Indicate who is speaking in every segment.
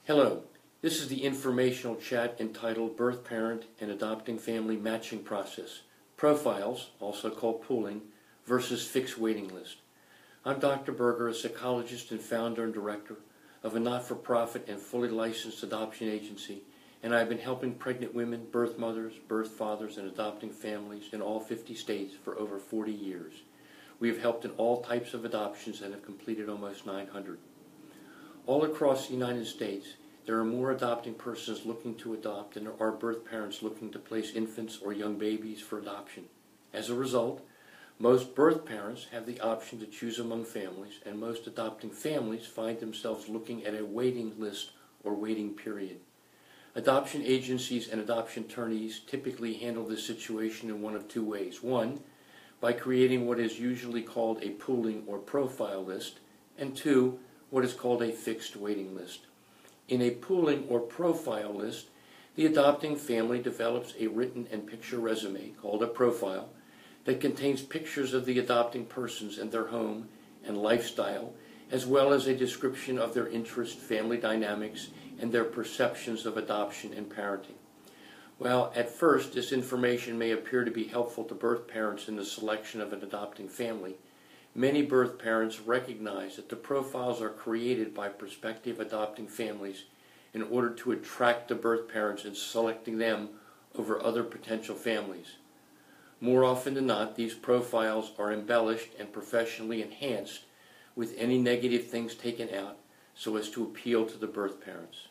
Speaker 1: Hello, this is the informational chat entitled Birth Parent and Adopting Family Matching Process, Profiles, also called Pooling, versus Fixed Waiting List. I'm Dr. Berger, a psychologist and founder and director of a not-for-profit and fully licensed adoption agency, and I've been helping pregnant women, birth mothers, birth fathers, and adopting families in all 50 states for over 40 years. We have helped in all types of adoptions and have completed almost 900. All across the United States, there are more adopting persons looking to adopt than there are birth parents looking to place infants or young babies for adoption. As a result, most birth parents have the option to choose among families, and most adopting families find themselves looking at a waiting list or waiting period. Adoption agencies and adoption attorneys typically handle this situation in one of two ways. One, by creating what is usually called a pooling or profile list, and two, what is called a fixed waiting list. In a pooling or profile list, the adopting family develops a written and picture resume called a profile that contains pictures of the adopting persons and their home and lifestyle, as well as a description of their interest, family dynamics, and their perceptions of adoption and parenting. While at first this information may appear to be helpful to birth parents in the selection of an adopting family, many birth parents recognize that the profiles are created by prospective adopting families in order to attract the birth parents in selecting them over other potential families. More often than not, these profiles are embellished and professionally enhanced with any negative things taken out so as to appeal to the birth parents.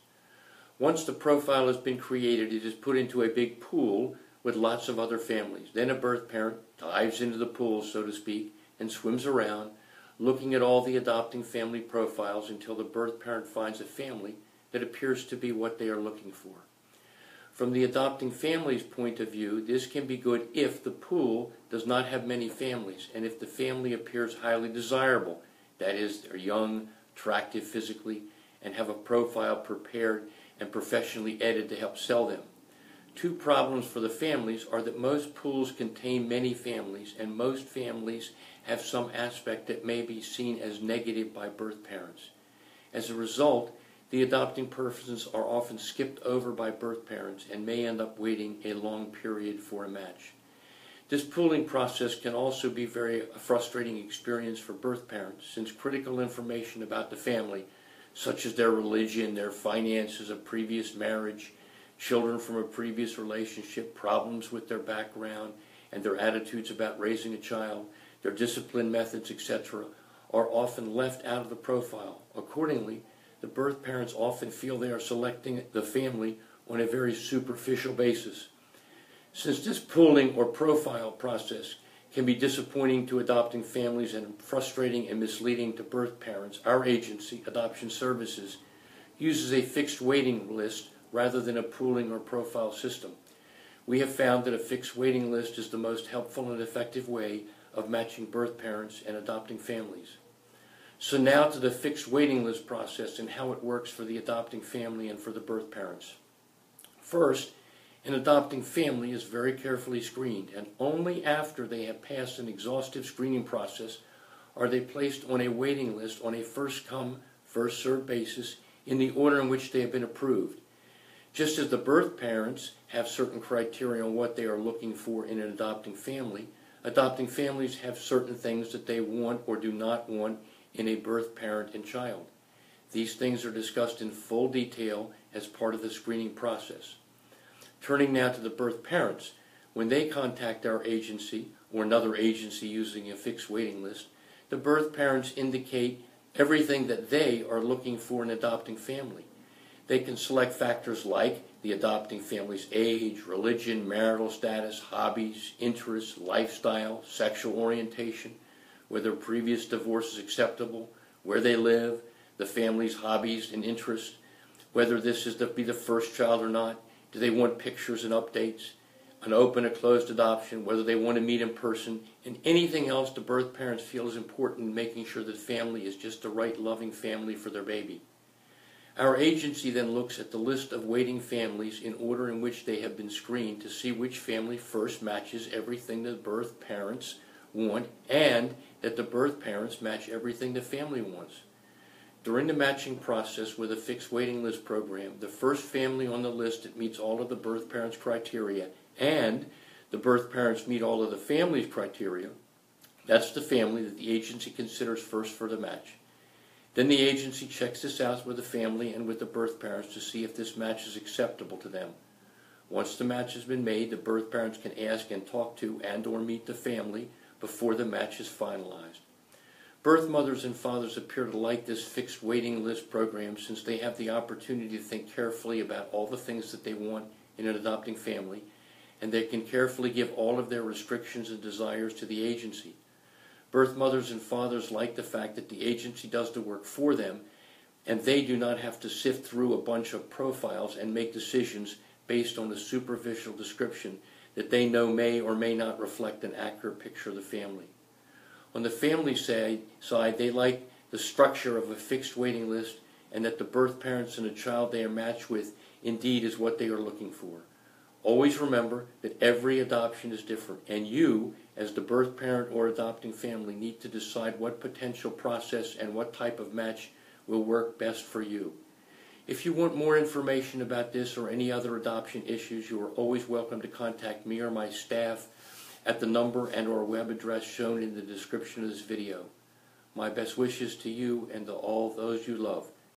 Speaker 1: Once the profile has been created, it is put into a big pool with lots of other families. Then a birth parent dives into the pool, so to speak, and swims around, looking at all the adopting family profiles until the birth parent finds a family that appears to be what they are looking for. From the adopting family's point of view, this can be good if the pool does not have many families and if the family appears highly desirable, that is, they're young, attractive physically, and have a profile prepared and professionally edited to help sell them. Two problems for the families are that most pools contain many families, and most families have some aspect that may be seen as negative by birth parents. As a result, the adopting persons are often skipped over by birth parents and may end up waiting a long period for a match. This pooling process can also be a very frustrating experience for birth parents, since critical information about the family, such as their religion, their finances, a previous marriage, children from a previous relationship, problems with their background, and their attitudes about raising a child, their discipline methods, etc., are often left out of the profile. Accordingly, the birth parents often feel they are selecting the family on a very superficial basis. Since this pooling or profile process can be disappointing to adopting families and frustrating and misleading to birth parents, our agency, Adoption Services, uses a fixed waiting list rather than a pooling or profile system. We have found that a fixed waiting list is the most helpful and effective way of matching birth parents and adopting families. So now to the fixed waiting list process and how it works for the adopting family and for the birth parents. First, an adopting family is very carefully screened, and only after they have passed an exhaustive screening process are they placed on a waiting list on a first-come, first-served basis in the order in which they have been approved. Just as the birth parents have certain criteria on what they are looking for in an adopting families have certain things that they want or do not want in a birth parent and child. These things are discussed in full detail as part of the screening process. Turning now to the birth parents, when they contact our agency or another agency using a fixed waiting list, the birth parents indicate everything that they are looking for in an adopting family. They can select factors like the adopting family's age, religion, marital status, hobbies, interests, lifestyle, sexual orientation, whether previous divorce is acceptable, where they live, the family's hobbies and interests, whether this is to be the first child or not, do they want pictures and updates, an open or closed adoption, whether they want to meet in person, and anything else the birth parents feel is important in making sure that family is just the right loving family for their baby. Our agency then looks at the list of waiting families in order in which they have been screened to see which family first matches everything the birth parents want and that the birth parents match everything the family wants. During the matching process with a fixed waiting list program, the first family on the list that meets all of the birth parents' criteria and the birth parents meet all of the family's criteria, that's the family that the agency considers first for the match. Then the agency checks this out with the family and with the birth parents to see if this match is acceptable to them. Once the match has been made, the birth parents can ask and talk to and/or meet the family before the match is finalized. Birth mothers and fathers appear to like this fixed waiting list program since they have the opportunity to think carefully about all the things that they want in an adopting family, and they can carefully give all of their restrictions and desires to the agency. Birth mothers and fathers like the fact that the agency does the work for them, and they do not have to sift through a bunch of profiles and make decisions based on a superficial description that they know may or may not reflect an accurate picture of the family. On the family side, they like the structure of a fixed waiting list and that the birth parents and the child they are matched with indeed is what they are looking for. Always remember that every adoption is different, and you, as the birth parent or adopting family, need to decide what potential process and what type of match will work best for you. If you want more information about this or any other adoption issues, you are always welcome to contact me or my staff at the number and/or web address shown in the description of this video. My best wishes to you and to all those you love.